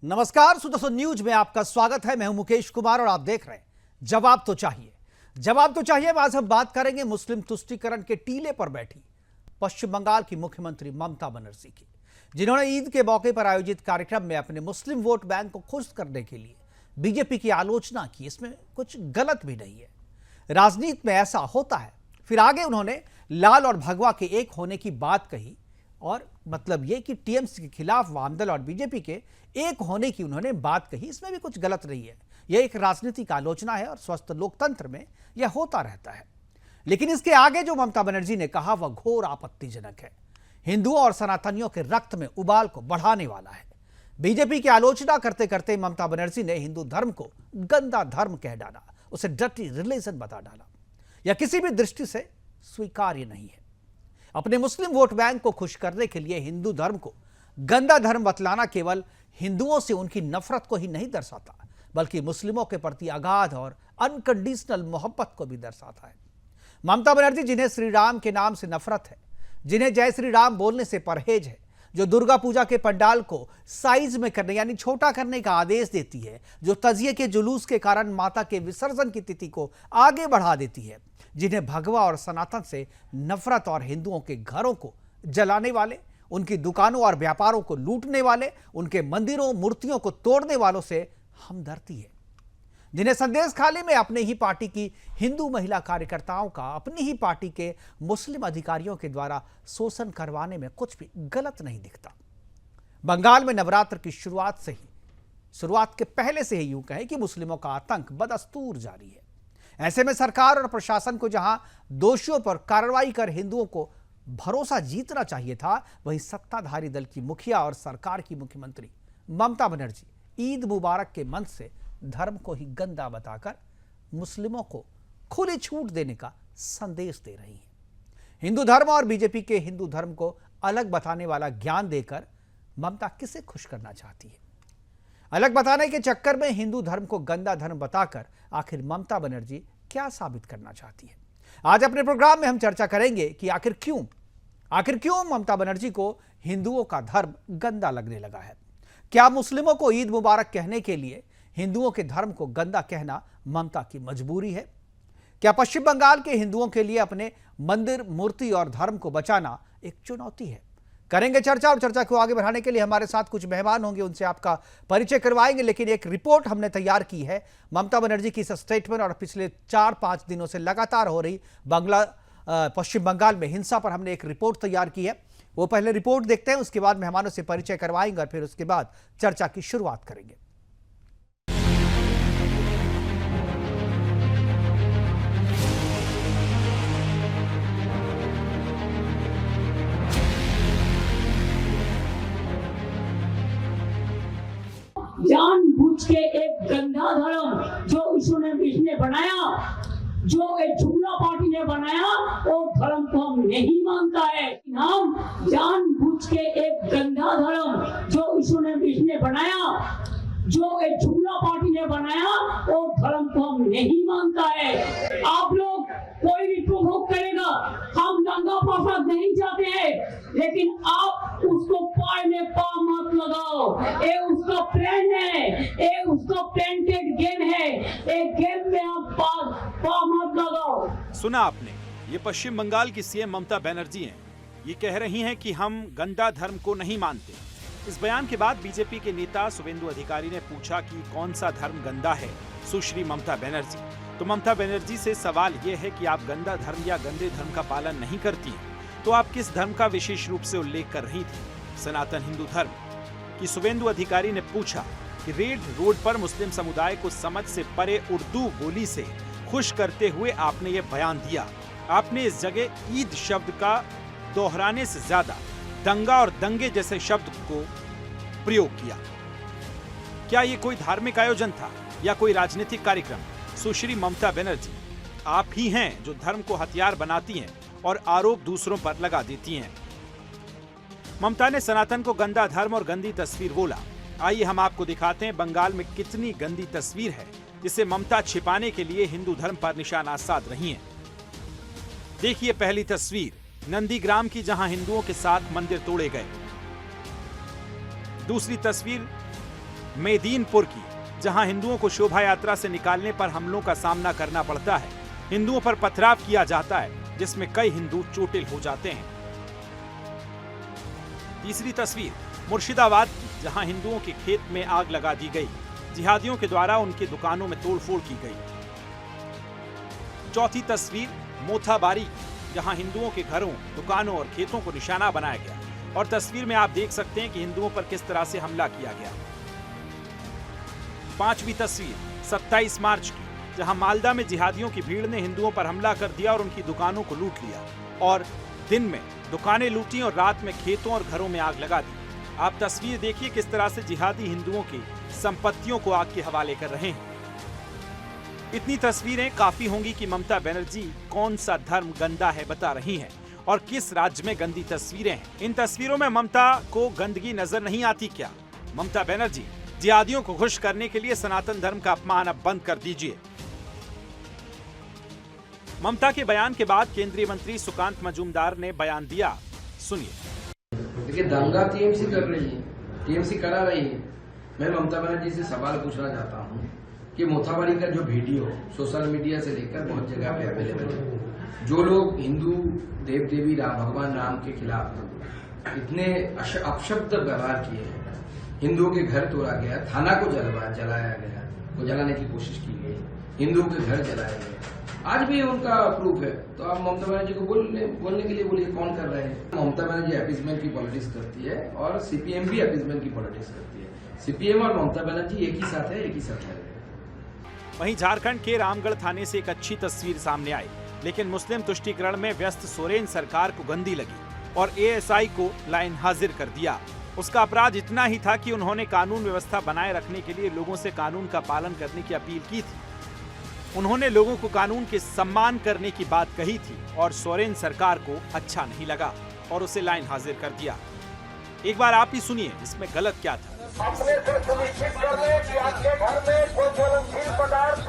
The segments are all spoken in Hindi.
नमस्कार सुदर्शन न्यूज में आपका स्वागत है। मैं हूं मुकेश कुमार और आप देख रहे हैं जवाब तो चाहिए। जवाब तो चाहिए में आज हम बात करेंगे मुस्लिम तुष्टीकरण के टीले पर बैठी पश्चिम बंगाल की मुख्यमंत्री ममता बनर्जी की, जिन्होंने ईद के मौके पर आयोजित कार्यक्रम में अपने मुस्लिम वोट बैंक को खुश करने के लिए बीजेपी की आलोचना की। इसमें कुछ गलत भी नहीं है, राजनीति में ऐसा होता है। फिर आगे उन्होंने लाल और भगवा के एक होने की बात कही और मतलब यह कि टीएमसी के खिलाफ वामदल और बीजेपी के एक होने की उन्होंने बात कही। इसमें भी कुछ गलत नहीं है, यह एक राजनीतिक आलोचना है और स्वस्थ लोकतंत्र में यह होता रहता है। लेकिन इसके आगे जो ममता बनर्जी ने कहा वह घोर आपत्तिजनक है, हिंदुओं और सनातनियों के रक्त में उबाल को बढ़ाने वाला है। बीजेपी की आलोचना करते करते ममता बनर्जी ने हिंदू धर्म को गंदा धर्म कह डाला, उसे डर्टी रिलीजन बता डाला। यह किसी भी दृष्टि से स्वीकार्य नहीं है। अपने मुस्लिम वोट बैंक को खुश करने के लिए हिंदू धर्म को गंदा धर्म बतलाना केवल हिंदुओं से उनकी नफरत को ही नहीं दर्शाता, बल्कि मुस्लिमों के प्रति अगाध और अनकंडीशनल मोहब्बत को भी दर्शाता है। ममता बनर्जी, जिन्हें श्री राम के नाम से नफरत है, जिन्हें जय श्री राम बोलने से परहेज है, जो दुर्गा पूजा के पंडाल को साइज में करने यानी छोटा करने का आदेश देती है, जो तजिए के जुलूस के कारण माता के विसर्जन की तिथि को आगे बढ़ा देती है, जिन्हें भगवा और सनातन से नफरत और हिंदुओं के घरों को जलाने वाले, उनकी दुकानों और व्यापारों को लूटने वाले, उनके मंदिरों मूर्तियों को तोड़ने वालों से हमदर्दी है, जिन्हें संदेश खाली में अपने ही पार्टी की हिंदू महिला कार्यकर्ताओं का अपनी ही पार्टी के मुस्लिम अधिकारियों के द्वारा शोषण करवाने में कुछ भी गलत नहीं दिखता। बंगाल में नवरात्र की शुरुआत के पहले से ही यूं कहें कि मुस्लिमों का आतंक बदस्तूर जारी है। ऐसे में सरकार और प्रशासन को जहां दोषियों पर कार्रवाई कर हिंदुओं को भरोसा जीतना चाहिए था, वहीं सत्ताधारी दल की मुखिया और सरकार की मुख्यमंत्री ममता बनर्जी ईद मुबारक के मंच से धर्म को ही गंदा बताकर मुस्लिमों को खुली छूट देने का संदेश दे रही हैं। हिंदू धर्म और बीजेपी के हिंदू धर्म को अलग बताने वाला ज्ञान देकर ममता किसे खुश करना चाहती है? अलग बताने के चक्कर में हिंदू धर्म को गंदा धर्म बताकर आखिर ममता बनर्जी क्या साबित करना चाहती है? आज अपने प्रोग्राम में हम चर्चा करेंगे कि आखिर क्यों ममता बनर्जी को हिंदुओं का धर्म गंदा लगने लगा है। क्या मुस्लिमों को ईद मुबारक कहने के लिए हिंदुओं के धर्म को गंदा कहना ममता की मजबूरी है? क्या पश्चिम बंगाल के हिंदुओं के लिए अपने मंदिर, मूर्ति और धर्म को बचाना एक चुनौती है? करेंगे चर्चा, और चर्चा को आगे बढ़ाने के लिए हमारे साथ कुछ मेहमान होंगे, उनसे आपका परिचय करवाएंगे। लेकिन एक रिपोर्ट हमने तैयार की है ममता बनर्जी की इस स्टेटमेंट और पिछले 4-5 दिनों से लगातार हो रही पश्चिम बंगाल में हिंसा पर हमने एक रिपोर्ट तैयार की है। वो पहले रिपोर्ट देखते हैं, उसके बाद मेहमानों से परिचय करवाएंगे और फिर उसके बाद चर्चा की शुरुआत करेंगे। जानबूझ के एक गंदा धर्म जो इसने बनाया, जो एक जुमला पार्टी ने बनाया, वो धर्म को हम नहीं मानता है। हम जानबूझ के एक गंदा धर्म जो इसने बनाया, जो एक जुमला पार्टी ने बनाया, वो धर्म को हम नहीं मानता है। आप लोग कोई भी प्रोवोक करेगा, हम दंगा फसाद नहीं चाहते हैं, लेकिन आप उसको पाए में पा मत लगाओ। ये उसका प्लान है, ये उसका प्लांटेड गेम है, ये गेम में आप पा मत लगाओ। सुना आपने, ये पश्चिम बंगाल की सीएम ममता बनर्जी हैं। ये कह रही हैं कि हम गंदा धर्म को नहीं मानते। इस बयान के बाद बीजेपी के नेता शुवेंदु अधिकारी ने पूछा कि कौन सा धर्म गंदा है सुश्री ममता बनर्जी। तो ममता बनर्जी से सवाल यह है कि आप गंदा धर्म या गंदे धर्म का पालन नहीं करती हैं, तो आप किस धर्म का विशेष रूप से उल्लेख कर रही थी? सनातन हिंदू धर्म की शुवेंदु अधिकारी ने पूछा कि रेड रोड पर मुस्लिम समुदाय को समझ से परे उर्दू बोली से खुश करते हुए आपने ये बयान दिया। आपने इस जगह ईद शब्द का दोहराने से ज्यादा दंगा और दंगे जैसे शब्द को प्रयोग किया। क्या ये कोई धार्मिक आयोजन था या कोई राजनीतिक कार्यक्रम? सुश्री ममता बनर्जी, आप ही हैं जो धर्म को हथियार बनाती हैं और आरोप दूसरों पर लगा देती हैं। ममता ने सनातन को गंदा धर्म और गंदी तस्वीर बोला। आइए हम आपको दिखाते हैं बंगाल में कितनी गंदी तस्वीर है जिसे ममता छिपाने के लिए हिंदू धर्म पर निशाना साध रही हैं। देखिए पहली तस्वीर, नंदीग्राम की, जहां हिंदुओं के साथ मंदिर तोड़े गए। दूसरी तस्वीर मेदीनपुर की, जहां हिंदुओं को शोभा यात्रा से निकालने पर हमलों का सामना करना पड़ता है। हिंदुओं पर पथराव किया जाता है, जिसमें कई हिंदू चोटिल हो जाते हैं। तीसरी तस्वीर मुर्शिदाबाद की, जहां हिंदुओं के खेत में आग लगा दी गई। जिहादियों के द्वारा उनकी दुकानों में तोड़फोड़ की गई। चौथी तस्वीर मोथाबारी की, जहां हिंदुओं के घरों, दुकानों और खेतों को निशाना बनाया गया। और तस्वीर में आप देख सकते हैं कि हिंदुओं पर किस तरह से हमला किया गया। पांचवी तस्वीर 27 मार्च की, जहां मालदा में जिहादियों की भीड़ ने हिंदुओं पर हमला कर दिया और उनकी दुकानों को लूट लिया। और दिन में दुकानें लूटी और रात में खेतों और घरों में आग लगा दी। आप तस्वीर देखिए किस तरह से जिहादी हिंदुओं की संपत्तियों को आग के हवाले कर रहे हैं। इतनी तस्वीरें काफी होंगी कि ममता बनर्जी कौन सा धर्म गंदा है बता रही हैं और किस राज्य में गंदी तस्वीरें हैं। इन तस्वीरों में ममता को गंदगी नजर नहीं आती क्या? ममता बनर्जी, जिहादियों को खुश करने के लिए सनातन धर्म का अपमान अब बंद कर दीजिए। ममता के बयान के बाद केंद्रीय मंत्री सुकांत मजूमदार ने बयान दिया, सुनिए। देखिए, दंगा टीएमसी कर रही है, टीएमसी करा रही है। मैं ममता बनर्जी से सवाल पूछना चाहता हूँ कि मोथाबारी का जो वीडियो सोशल मीडिया से लेकर बहुत जगह पे अवेलेबल है, जो लोग हिंदू देव देवी भगवान राम के खिलाफ इतने अपशब्द व्यवहार किए हैं, हिंदुओं के घर तोड़ा गया, थाना को जलाया गया, को जलाने की कोशिश की गई, हिंदुओं के घर जलाए गए, आज भी उनका प्रूफ है। तो आप ममता बनर्जी को बोलने के लिए बोलिए, कौन कर रहे हैं? ममता बनर्जी अपीजमेंट की पॉलिटिक्स करती है और सीपीएम भी अपीजमेंट की पॉलिटिक्स करती है। सीपीएम और ममता बनर्जी एक ही साथ है, एक ही साथ है। वहीं झारखंड के रामगढ़ थाने से एक अच्छी तस्वीर सामने आई, लेकिन मुस्लिम तुष्टीकरण में व्यस्त सोरेन सरकार को गंदी लगी और एएसआई को लाइन हाजिर कर दिया। उसका अपराध इतना ही था कि उन्होंने कानून व्यवस्था बनाए रखने के लिए लोगों से कानून का पालन करने की अपील की थी। उन्होंने लोगों को कानून के सम्मान करने की बात कही थी और सोरेन सरकार को अच्छा नहीं लगा और उसे लाइन हाजिर कर दिया। एक बार आप ही सुनिए इसमें गलत क्या था। अपने से सुनिश्चित कर ले कि आपके घर में कोई ज्वलनशील पदार्थ,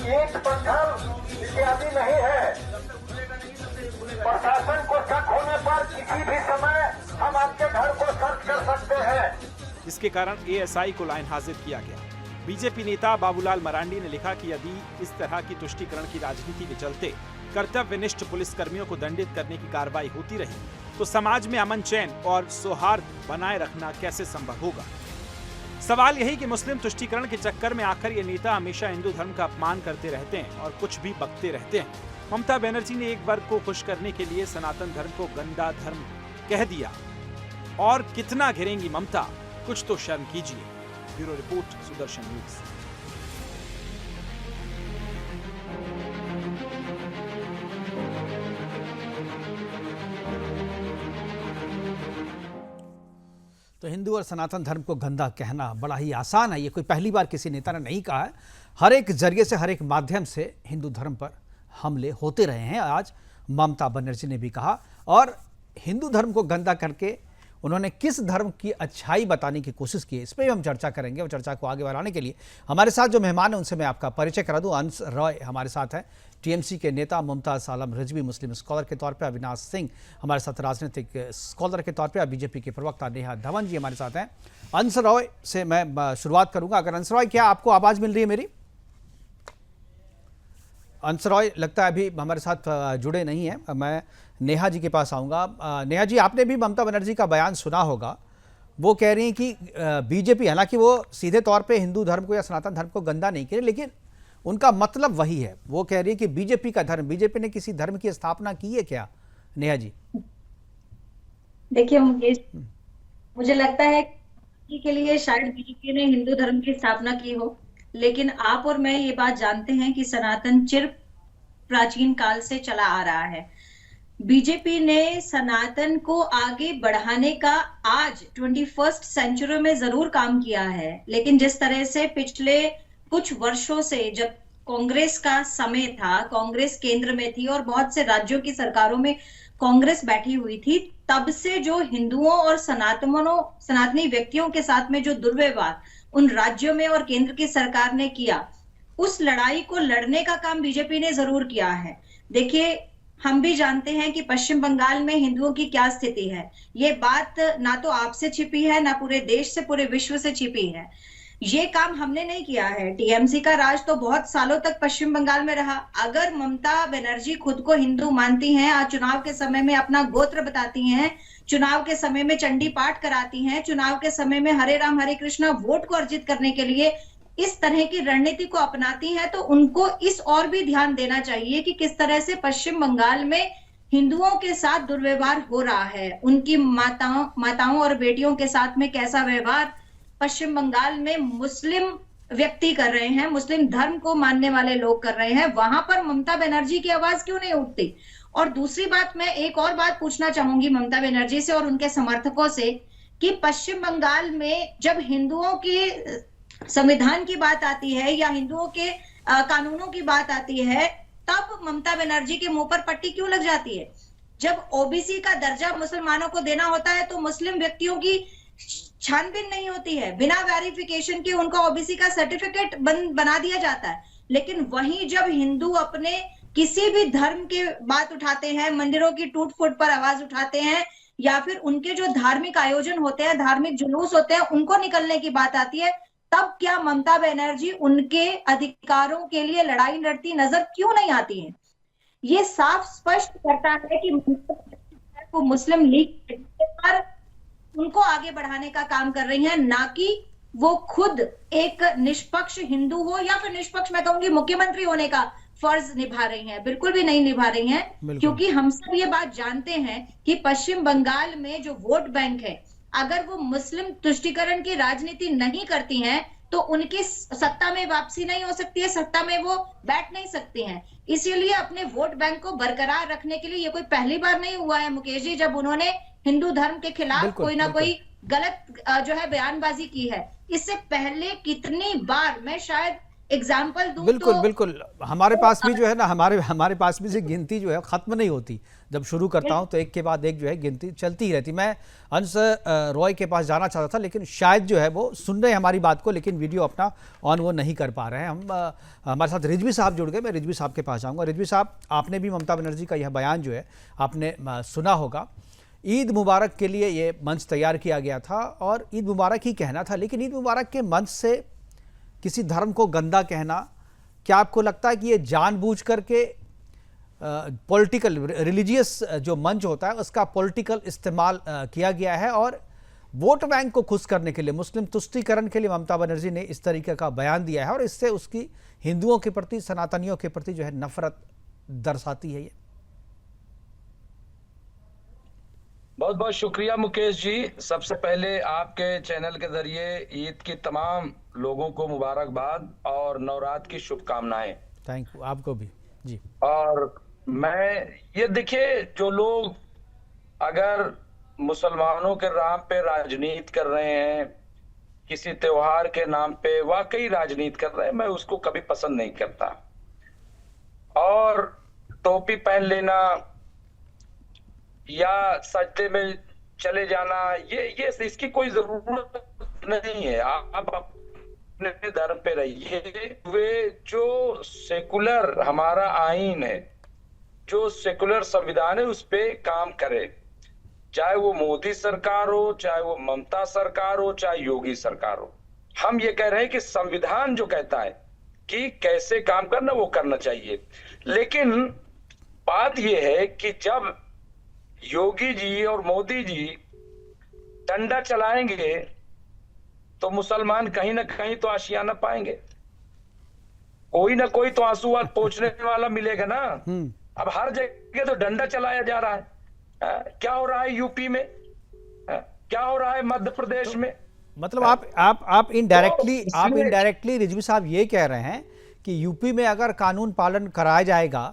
ईंट, पत्थर इत्यादि नहीं है। प्रशासन को शक होने पर किसी भी समय हम आपके घर को सर्च कर सकते हैं। इसके कारण एएसआई को लाइन हाजिर किया गया। बीजेपी नेता बाबूलाल मरांडी ने लिखा कि यदि इस तरह की तुष्टीकरण की राजनीति के चलते कर्तव्यनिष्ठ पुलिसकर्मियों को दंडित करने की कार्रवाई होती रही तो समाज में अमन चैन और सौहार्द बनाए रखना कैसे संभव होगा। सवाल यही कि मुस्लिम तुष्टीकरण के चक्कर में आखिर ये नेता हमेशा हिंदू धर्म का अपमान करते रहते हैं और कुछ भी बकते रहते हैं। ममता बनर्जी ने एक वर्ग को खुश करने के लिए सनातन धर्म को गंदा धर्म कह दिया। और कितना घिरेंगी ममता, कुछ तो शर्म कीजिए। Bureau report, Sudarshan news. तो हिंदू और सनातन धर्म को गंदा कहना बड़ा ही आसान है। ये कोई पहली बार किसी नेता ने नहीं कहा है। हर एक जरिए से, हर एक माध्यम से हिंदू धर्म पर हमले होते रहे हैं। आज ममता बनर्जी ने भी कहा और हिंदू धर्म को गंदा करके उन्होंने किस धर्म की अच्छाई बताने की कोशिश की है, इस पर भी हम चर्चा करेंगे। और चर्चा को आगे बढ़ाने के लिए हमारे साथ जो मेहमान हैं उनसे मैं आपका परिचय करा दूं। अंश रॉय हमारे साथ हैं, टीएमसी के नेता, मुमताज आलम रिजवी मुस्लिम स्कॉलर के तौर पर, अविनाश सिंह हमारे साथ राजनीतिक स्कॉलर के तौर पर, बीजेपी के प्रवक्ता नेहा धवन जी हमारे साथ हैं। अंश रॉय से मैं शुरुआत करूंगा। अगर अंश रॉय, क्या आपको आवाज़ मिल रही है मेरी? अंश रॉय लगता है अभी हमारे साथ जुड़े नहीं हैं। मैं नेहा जी के पास आऊँगा। नेहा जी, आपने भी ममता बनर्जी का बयान सुना होगा। वो कह रही हैं कि बीजेपी, हालांकि वो सीधे तौर पे हिंदू धर्म को या सनातन धर्म को गंदा नहीं कह रही, लेकिन उनका मतलब वही है। वो कह रही है कि बीजेपी का धर्म, बीजेपी ने किसी धर्म की स्थापना की है क्या? नेहा जी, देखिए, मुझे लगता है कि के लिए शायद बीजेपी ने हिंदू धर्म की स्थापना की हो, लेकिन आप और मैं ये बात जानते हैं कि सनातन चिर प्राचीन काल से चला आ रहा है। बीजेपी ने सनातन को आगे बढ़ाने का आज 21st सेंचुरी में जरूर काम किया है, लेकिन जिस तरह से पिछले कुछ वर्षों से, जब कांग्रेस का समय था, कांग्रेस केंद्र में थी और बहुत से राज्यों की सरकारों में कांग्रेस बैठी हुई थी, तब से जो हिंदुओं और सनातनी व्यक्तियों के साथ में जो दुर्व्यवहार उन राज्यों में और केंद्र की सरकार ने किया, उस लड़ाई को लड़ने का काम बीजेपी ने जरूर किया है। देखिए, हम भी जानते हैं कि पश्चिम बंगाल में हिंदुओं की क्या स्थिति है। ये बात ना तो आपसे छिपी है, ना पूरे देश से, पूरे विश्व से छिपी है। ये काम हमने नहीं किया है। टीएमसी का राज तो बहुत सालों तक पश्चिम बंगाल में रहा। अगर ममता बनर्जी खुद को हिंदू मानती हैं, आज चुनाव के समय में अपना गोत्र बताती हैं, चुनाव के समय में चंडी पाठ कराती हैं, चुनाव के समय में हरे राम हरे कृष्णा वोट को अर्जित करने के लिए इस तरह की रणनीति को अपनाती हैं, तो उनको इस और भी ध्यान देना चाहिए कि किस तरह से पश्चिम बंगाल में हिंदुओं के साथ दुर्व्यवहार हो रहा है। उनकी माताओं और बेटियों के साथ में कैसा व्यवहार पश्चिम बंगाल में मुस्लिम व्यक्ति कर रहे हैं, मुस्लिम धर्म को मानने वाले लोग कर रहे हैं। वहां पर ममता बनर्जी की आवाज क्यों नहीं उठती? और दूसरी बात, मैं एक और बात पूछना चाहूंगी ममता बनर्जी से और उनके समर्थकों से कि पश्चिम बंगाल में जब हिंदुओं की संविधान की बात आती है या हिंदुओं के कानूनों की बात आती है, तब ममता बनर्जी के मुंह पर पट्टी क्यों लग जाती है? जब ओबीसी का दर्जा मुसलमानों को देना होता है तो मुस्लिम व्यक्तियों की छानबीन नहीं होती है, बिना वेरिफिकेशन के उनका ओबीसी का सर्टिफिकेट बना दिया जाता है। लेकिन वहीं जब हिंदू अपने किसी भी धर्म के बात उठाते हैं, मंदिरों की टूट फूट पर आवाज उठाते हैं, या फिर उनके जो धार्मिक आयोजन होते हैं, धार्मिक जुलूस होते हैं, उनको निकलने की बात आती है, तब क्या ममता बनर्जी उनके अधिकारों के लिए लड़ाई लड़ती नजर क्यों नहीं आती है? ये साफ स्पष्ट करता है कि वो मुस्लिम लीग पर उनको आगे बढ़ाने का काम कर रही हैं, ना कि वो खुद एक निष्पक्ष हिंदू हो या फिर निष्पक्ष, मैं कहूंगी, मुख्यमंत्री होने का फर्ज निभा रही हैं। बिल्कुल भी नहीं निभा रही हैं, क्योंकि हम सब ये बात जानते हैं कि पश्चिम बंगाल में जो वोट बैंक है, अगर वो मुस्लिम तुष्टीकरण की राजनीति नहीं करती हैं तो उनकी सत्ता में वापसी नहीं हो सकती है, सत्ता में वो बैठ नहीं सकती हैं। इसीलिए अपने वोट बैंक को बरकरार रखने के लिए, ये कोई पहली बार नहीं हुआ है मुकेश जी, जब उन्होंने हिंदू धर्म के खिलाफ कोई ना कोई गलत जो है बयानबाजी की है। इससे पहले कितनी बार, मैं शायद एग्जाम्पल दूं, बिल्कुल तो बिल्कुल हमारे पास भी जो है ना, हमारे पास भी से गिनती जो है खत्म नहीं होती। जब शुरू करता हूं तो एक के बाद एक जो है गिनती चलती ही रहती। मैं अंश रॉय के पास जाना चाहता था, लेकिन शायद जो है वो सुन रहे हैं हमारी बात को, लेकिन वीडियो अपना ऑन वो नहीं कर पा रहे हैं। हमारे साथ रिजवी साहब जुड़ गए, मैं रिजवी साहब के पास जाऊँगा। रिजवी साहब, आपने भी ममता बनर्जी का यह बयान जो है आपने सुना होगा। ईद मुबारक के लिए ये मंच तैयार किया गया था और ईद मुबारक ही कहना था, लेकिन ईद मुबारक के मंच से किसी धर्म को गंदा कहना, क्या आपको लगता है कि ये जानबूझ करके पॉलिटिकल, रिलीजियस जो मंच होता है उसका पॉलिटिकल इस्तेमाल किया गया है और वोट बैंक को खुश करने के लिए, मुस्लिम तुष्टीकरण के लिए ममता बनर्जी ने इस तरीके का बयान दिया है और इससे उसकी हिंदुओं के प्रति, सनातनियों के प्रति जो है नफरत दर्शाती है? ये बहुत बहुत शुक्रिया मुकेश जी। सबसे पहले आपके चैनल के जरिए ईद की तमाम लोगों को मुबारकबाद और नवरात्र की शुभकामनाएं। थैंक यू, आपको भी जी। और मैं ये देखिए, जो लोग अगर मुसलमानों के नाम पे राजनीति कर रहे हैं, किसी त्योहार के नाम पे वाकई राजनीति कर रहे हैं, मैं उसको कभी पसंद नहीं करता। और टोपी पहन लेना या सजदे में चले जाना, ये इसकी कोई जरूरत नहीं है। आप अपने धर्म पे रहिए। वे जो सेकुलर हमारा आईन है, जो सेकुलर संविधान है, उस पे काम करे, चाहे वो मोदी सरकार हो, चाहे वो ममता सरकार हो, चाहे योगी सरकार हो। हम ये कह रहे हैं कि संविधान जो कहता है कि कैसे काम करना, वो करना चाहिए। लेकिन बात यह है कि जब योगी जी और मोदी जी डंडा चलाएंगे तो मुसलमान कहीं ना कहीं तो आशियाना पाएंगे, कोई ना कोई तो आंसू पहुंचने वाला मिलेगा ना। अब हर जगह तो डंडा चलाया जा रहा है। क्या हो रहा है यूपी में, क्या हो रहा है मध्य प्रदेश में? मतलब आप इनडायरेक्टली रिजवी साहब ये कह रहे हैं कि यूपी में अगर कानून पालन कराया जाएगा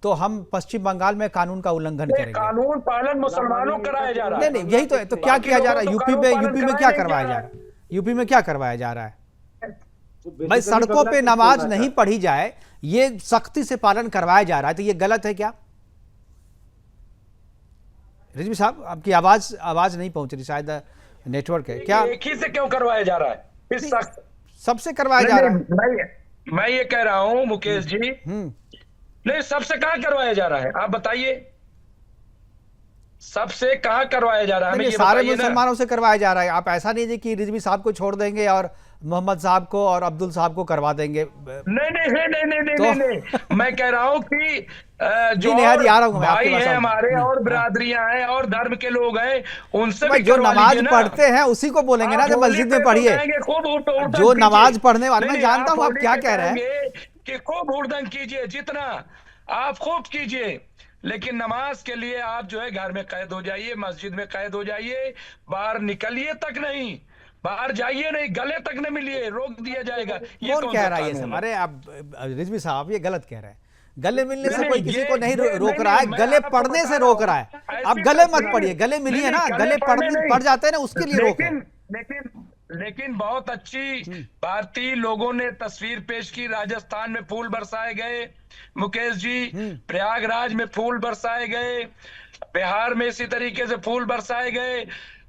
तो हम पश्चिम बंगाल में कानून का उल्लंघन करेंगे। कानून पालन मुसलमानों कराया जा रहा है। नहीं, यही तो क्या किया जा रहा है यूपी में क्या करवाया जा रहा है? यूपी में क्या करवाया जा रहा है? भाई, सड़कों पे नमाज नहीं पढ़ी जाए, ये सख्ती से पालन करवाया जा रहा है, तो ये गलत है क्या? रिजवी साहब, आपकी आवाज नहीं पहुंच रही, शायद नेटवर्क है क्या? एक ही से क्यों करवाया जा रहा है? सबसे करवाया जा रहा है। मैं ये कह रहा हूं मुकेश जी नहीं, सबसे कहाँ करवाया जा रहा है, आप बताइए, सबसे कहाँ करवाया जा रहा है, हमें नहीं, ये सारे बताइए ना। मुसलमानों से करवाया जा रहा है। आप ऐसा नहीं है कि रिजवी साहब को छोड़ देंगे और मोहम्मद साहब को और अब्दुल साहब को करवा देंगे। नहीं नहीं नहीं नहीं नहीं तो नहीं नहीं, मैं कह रहा हूँ कि जो जी नेहा जी, आ रहा हूँ मैं आपके भाई पास हैं आऊंगा। हमारे और हाँ। बिरादरियां हैं और धर्म के लोग हैं, तो उनसे भाई भी जो करवा नमाज लीजिए ना। पढ़ते हैं उसी को बोलेंगे ना, आप जो होली मस्जिद पे में तो पढ़िए। कहेंगे खूब हुड़दंग जो कीजिए। नमाज पढ़ने वाले, नहीं, मैं नहीं, जानता हूँ आप होली क्या पे कह रहे हैं। कहेंगे कि खूब हुड़दंग कीजिए, जितना आप खूब कीजिए, लेकिन नमाज के लिए आप जो है घर में कैद हो जाइए, मस्जिद में कैद हो जाइए, बाहर निकलिए तक नहीं, बाहर जाइए नहीं, गले तक न मिलिए, रोक दिया जाएगा। ये कौन कौन कह सा रहा है ये कानून सब? है? अरे आप रिजवी साहब ये गलत कह रहे हैं। गले मिलने नहीं, से कोई नहीं, किसी को नहीं ये रोक नहीं, रहा है, मैं गले आपको पढ़ने बता से रहा रोक हूं, रहा है। आप ऐसी गले मत तस्वीर- पढ़िए, गले मिलिए नहीं, ना, नहीं, गले पढ़ने नहीं। पढ़ जाते हैं ना, उसके लिए रोक है। लेकिन बहुत अच्छी भारतीय लोगों ने तस्वीर पेश की। राजस्थान में फूल बरसाए गए मुकेश जी, प्रयागराज में फूल बरसाए गए, बिहार में इसी तरीके से फूल बरसाए गए।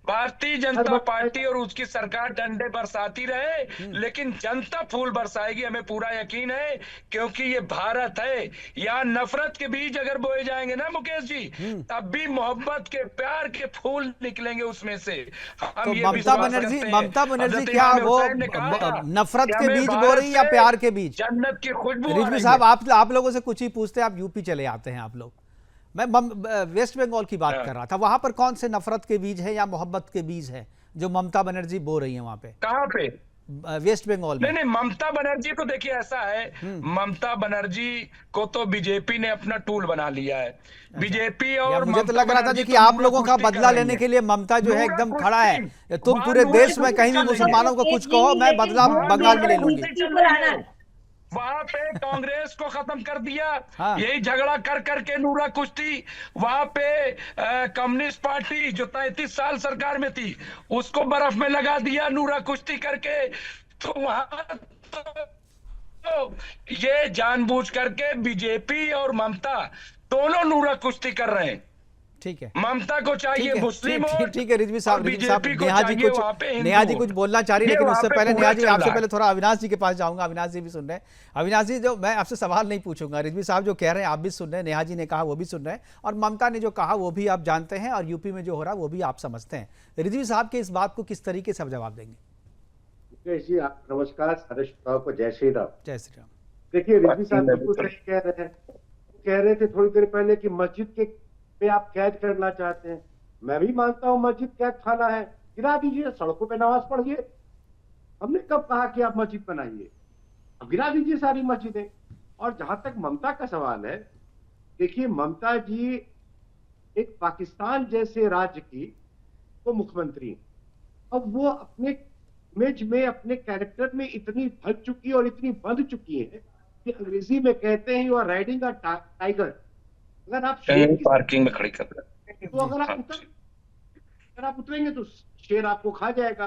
भारतीय जनता पार्टी और उसकी सरकार डंडे बरसाती रहे, लेकिन जनता फूल बरसाएगी, हमें पूरा यकीन है, क्योंकि ये भारत है। यहाँ नफरत के बीज अगर बोए जाएंगे ना मुकेश जी, तब भी मोहब्बत के प्यार के फूल निकलेंगे उसमें से। हम तो ये ममता विश्वास बनर्जी, करते हैं। ममता बनर्जी हजरत क्या इमाम वो हुसैन ने कहा नफरत कि के हमें बीज बो भारत रही या से प्यार के बीज? जन्नत की खुशबू आ रिजवी रही साहब, है। आप लोगों से कुछ ही पूछते हैं, आप यूपी चले आते हैं आप लोग। मैं वेस्ट बंगाल की बात कर रहा था, वहां पर कौन से नफरत के बीज है या मोहब्बत के बीज है जो ममता बनर्जी बो रही है वहां पे, कहाँ पे? वेस्ट बंगाल नहीं में? नहीं, ममता बनर्जी को देखिए, ऐसा है, ममता बनर्जी को तो बीजेपी ने अपना टूल बना लिया है। बीजेपी या और मुझे तो ममता लग रहा था बनर्जी जी कि तो आप नूरा लोगों का कुश्ती कर बदला रही लेने है। के लिए ममता जो है नूरा एकदम कुश्ती, खड़ा है, तुम वहाँ पूरे नूरा देश में कुश्ती कहीं भी चल रही है। मुसलमानों को कुछ कहो, मैं बदला बंगाल में ले लूंगी। चल रही है। वहां पे कांग्रेस को खत्म कर दिया, हाँ। यही झगड़ा कर करके नूरा कुश्ती। वहां पे कम्युनिस्ट पार्टी जो 33 साल सरकार में थी, उसको बर्फ में लगा दिया नूरा कुश्ती करके। तो वहां तो ये जानबूझ करके बीजेपी और ममता दोनों नूरा कुश्ती कर रहे हैं। ठीक है, ममता को चाहिए ठीक है, मुस्लिम वोट, ठीक है रिजवी साहब, और रिजवी साहब, बीजेपी को नेहा जी चाहिए कुछ, वहां पे हिंदू नेहा जी वोट। कुछ बोलना चाह रही है, ये लेकिन वहां उससे पे पहले पूरा नेहा जी, चल आपसे रहा है। पहले थोड़ा अविनाश जी के पास जाऊंगा। अविनाश जी भी सुन रहे हैं। अविनाश जी, जो मैं आपसे सवाल नहीं पूछूंगा, रिजवी साहब जो कह रहे हैं आप भी सुन रहे हैं, नेहा जी ने कहा वो भी सुन रहे हैं, और ममता ने जो कहा वो भी आप जानते हैं, और यूपी में जो हो रहा है वो भी आप समझते हैं। रिजवी साहब के इस बात को किस तरीके से आप जवाब देंगे? मुकेश जी, आप नमस्कार, सारे श्रोताओं को जय श्री राम। जय श्री राम। देखिए, रिजवी साहब बिल्कुल सही कह रहे हैं। कह रहे थे थोड़ी देर पहले कि मस्जिद के पे आप कैद करना चाहते हैं। मैं भी मानता हूं मस्जिद कैद खाना है, गिरा दीजिए, सड़कों पे नमाज पढ़िए। हमने कब कहा कि आप मस्जिद बनाइए? अब गिरा दीजिए सारी मस्जिदें। और जहां तक ममता का सवाल है, देखिए ममता जी एक पाकिस्तान जैसे राज्य की वो मुख्यमंत्री हैं। अब वो अपने इमेज में, अपने कैरेक्टर में इतनी ढल चुकी है और इतनी बंध चुकी है कि अंग्रेजी में कहते हैं you are riding a tiger. अगर आप शेर की पार्किंग में खड़ी कर रहे हैं। तो अगर आप उतरेंगे तो शेर आपको खा जाएगा।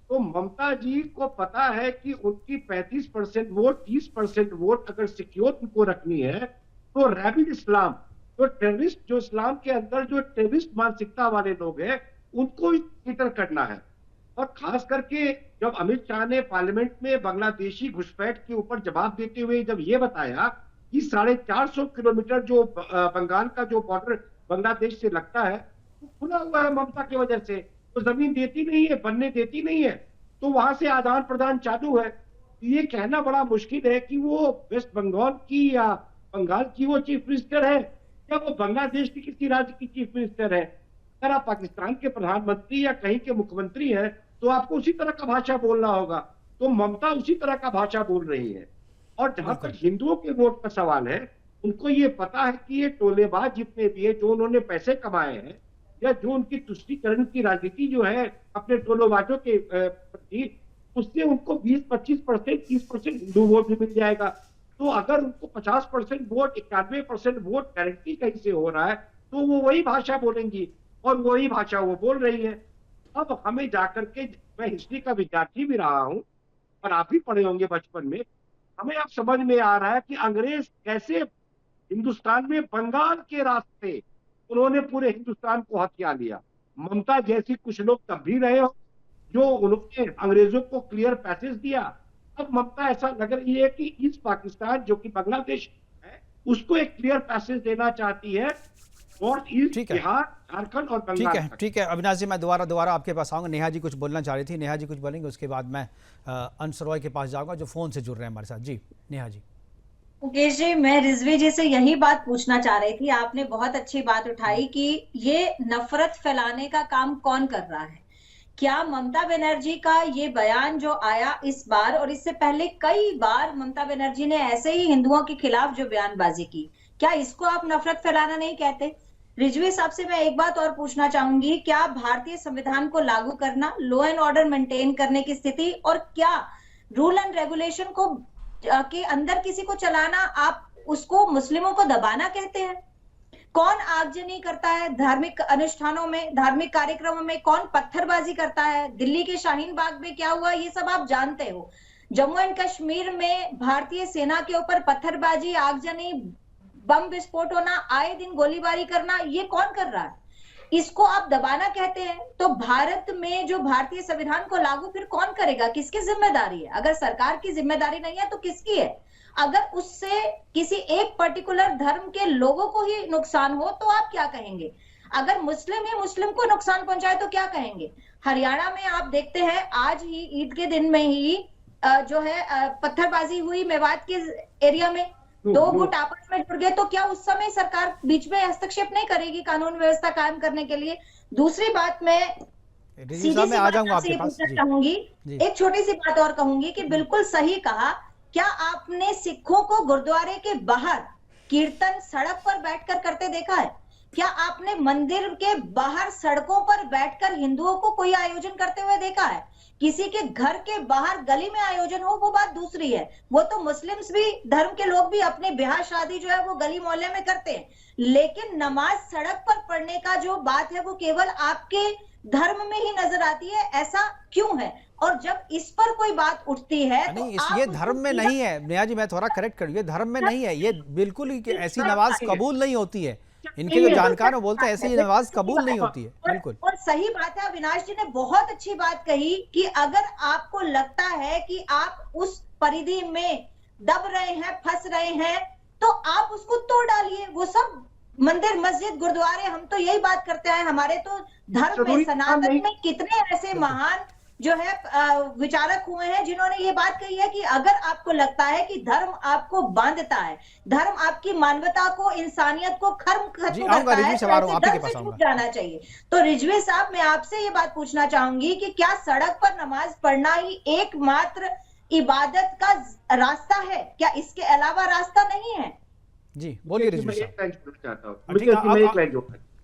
तो ममता जी को पता है कि उनकी 35% वोट, 30% वोट अगर सिक्योर उनको रखनी है, तो रैबिड इस्लाम, तो टेररिस्ट, जो इस्लाम के अंदर जो टेररिस्ट मानसिकता वाले लोग हैं, उनको लीडर करना है। और खास करके जब अमित शाह ने पार्लियामेंट में बांग्लादेशी घुसपैठ के ऊपर जवाब देते हुए जब ये बताया कि 450 किलोमीटर जो बंगाल का जो बॉर्डर बांग्लादेश से लगता है वो खुला हुआ है ममता की वजह से, तो जमीन देती नहीं है, बनने देती नहीं है, तो वहां से आदान प्रदान चालू है। ये कहना बड़ा मुश्किल है कि वो वेस्ट बंगाल की या बंगाल की वो चीफ मिनिस्टर है या वो बांग्लादेश की किसी राज्य की चीफ मिनिस्टर है। अगर आप पाकिस्तान के प्रधानमंत्री या कहीं के मुख्यमंत्री हैं तो आपको उसी तरह का भाषा बोलना होगा। तो ममता उसी तरह का भाषा बोल रही है। और जहां तक हिंदुओं के वोट का सवाल है, उनको ये पता है कि ये टोलेबाज जितने भी है, जो उन्होंने पैसे कमाए हैं या जो उनकी तुष्टीकरण की राजनीति जो है अपने टोलेबाजों के प्रति, उससे उनको 20-25%, 30% हिंदू वोट भी मिल जाएगा। तो अगर उनको 50% वोट, 91% वोट गारंटी कहीं से हो रहा है, तो वो वही भाषा बोलेंगी और वही भाषा वो बोल रही है। अब हमें जाकर के, मैं हिस्ट्री का विद्यार्थी भी रहा हूं और आप भी पढ़े होंगे बचपन में, हमें अब समझ में आ रहा है कि अंग्रेज कैसे हिंदुस्तान में बंगाल के रास्ते उन्होंने पूरे हिंदुस्तान को हथिया लिया। ममता जैसी कुछ लोग तब भी रहे हो जो उन्होंने अंग्रेजों को क्लियर पैसेज दिया। अब ममता ऐसा लग रही है कि इस पाकिस्तान जो कि बांग्लादेश है, उसको एक क्लियर पैसेज देना चाहती है नॉर्थ ईस्ट, ठीक है। बिहार, झारखंड और बंगाल तक। ठीक है अविनाश जी, मैं दोबारा आपके पास आऊंगा। नेहा जी कुछ बोलना चाह रही थी, नेहा जी कुछ बोलेंगे, उसके बाद मैं अंश रॉय के पास जाऊंगा जो फोन से जुड़ रहे हैं हमारे साथ। जी नेहा जी। मुकेश जी, मैं रिजवी जी से यही बात पूछना चाह रही थी। आपने बहुत अच्छी बात उठाई कि ये नफरत फैलाने का काम कौन कर रहा है। क्या ममता बनर्जी का ये बयान जो आया इस बार और इससे पहले कई बार ममता बनर्जी ने ऐसे ही हिंदुओं के खिलाफ जो बयानबाजी की, क्या इसको आप नफरत फैलाना नहीं कहते? रिजवी साहब से मैं एक बात और पूछना चाहूंगी, क्या भारतीय संविधान को लागू करना, लॉ एंड ऑर्डर मेंटेन करने की स्थिति और क्या रूल एंड रेगुलेशन को के अंदर किसी को चलाना, आप उसको मुस्लिमों को दबाना कहते हैं? कौन आगजनी करता है धार्मिक अनुष्ठानों में, धार्मिक कार्यक्रमों में? कौन पत्थरबाजी करता है? दिल्ली के शाहीन बाग में क्या हुआ ये सब आप जानते हो। जम्मू एंड कश्मीर में भारतीय सेना के ऊपर पत्थरबाजी, आगजनी, बम विस्फोट होना, आए दिन गोलीबारी करना, ये कौन कर रहा है? इसको आप दबाना कहते हैं। तो भारत में जो भारतीय संविधान को लागू फिर कौन करेगा? किसकी जिम्मेदारी है? अगर सरकार की जिम्मेदारी नहीं है तो किसकी है? अगर उससे किसी एक पर्टिकुलर धर्म के लोगों को ही नुकसान हो तो आप क्या कहेंगे? अगर मुस्लिम ही मुस्लिम को नुकसान पहुंचाए तो क्या कहेंगे? हरियाणा में आप देखते हैं आज ही ईद के दिन में ही जो है पत्थरबाजी हुई मेवात के एरिया में, 2 गुट आपस में जुड़ गए। तो क्या उस समय सरकार बीच में हस्तक्षेप नहीं करेगी कानून व्यवस्था कायम करने के लिए? दूसरी बात मैं सीधी सी बात आपसे पूछना चाहूंगी, एक छोटी सी बात और कहूंगी कि बिल्कुल सही कहा। क्या आपने सिखों को गुरुद्वारे के बाहर कीर्तन सड़क पर बैठकर करते देखा है? क्या आपने मंदिर के बाहर सड़कों पर बैठकर हिंदुओं को कोई आयोजन करते हुए देखा है? किसी के घर के बाहर गली में आयोजन हो वो बात दूसरी है, वो तो मुस्लिम्स भी, धर्म के लोग भी अपने ब्याह शादी जो है वो गली मोहल्ले में करते हैं। लेकिन नमाज सड़क पर पढ़ने का जो बात है वो केवल आपके धर्म में ही नजर आती है, ऐसा क्यों है? और जब इस पर कोई बात उठती है नहीं, तो ये धर्म में नहीं है। नेहा जी मैं थोड़ा करेक्ट करूँ, ये धर्म में नहीं है, ये बिल्कुल ही ऐसी नमाज कबूल नहीं होती है। इनके जो जानकार बोलते हैं ऐसी नमाज कबूल नहीं होती है। बिल्कुल और सही बात है। अविनाश जी ने बहुत अच्छी बात कही कि अगर आपको लगता है कि आप उस परिधि में दब रहे हैं, फंस रहे हैं, तो आप उसको तोड़ डालिए। वो सब मंदिर, मस्जिद, गुरुद्वारे, हम तो यही बात करते हैं। हमारे तो धर्म में, सनातन में कितने ऐसे महान जो है विचारक हुए हैं जिन्होंने ये बात कही है कि अगर आपको लगता है कि धर्म आपको बांधता है, धर्म आपकी मानवता को, इंसानियत को खत्म करता है, तो ऐसे धर्म से छूट जाना चाहिए। तो रिजवी साहब, मैं आपसे ये बात पूछना चाहूंगी कि क्या सड़क पर नमाज पढ़ना ही एकमात्र इबादत का रास्ता है? क्या इसके अलावा रास्ता नहीं है? जी बोलिए रिजवी साहब।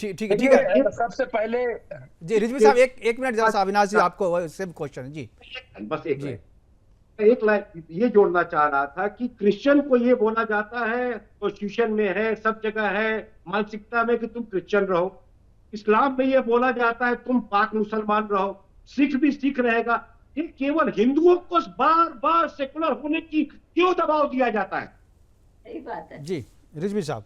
ठीक है। सबसे पहले जी रिजवी साहब एक मिनट जरा सा, अविनाश जी आपको सेम क्वेश्चन है जी। बस एक लाइन ये जोड़ना चाह रहा था कि क्रिश्चियन को ये बोला जाता है, कॉन्स्टिट्यूशन में है, सब जगह है, मानसिकता में कि तुम क्रिश्चियन रहो। इस्लाम में ये बोला जाता है तुम पाक मुसलमान रहो। सिख भी सिख रहेगा। ये केवल हिंदुओं को बार बार सेकुलर होने की क्यों दबाव दिया जाता है? सही बात है जी। रिजवी साहब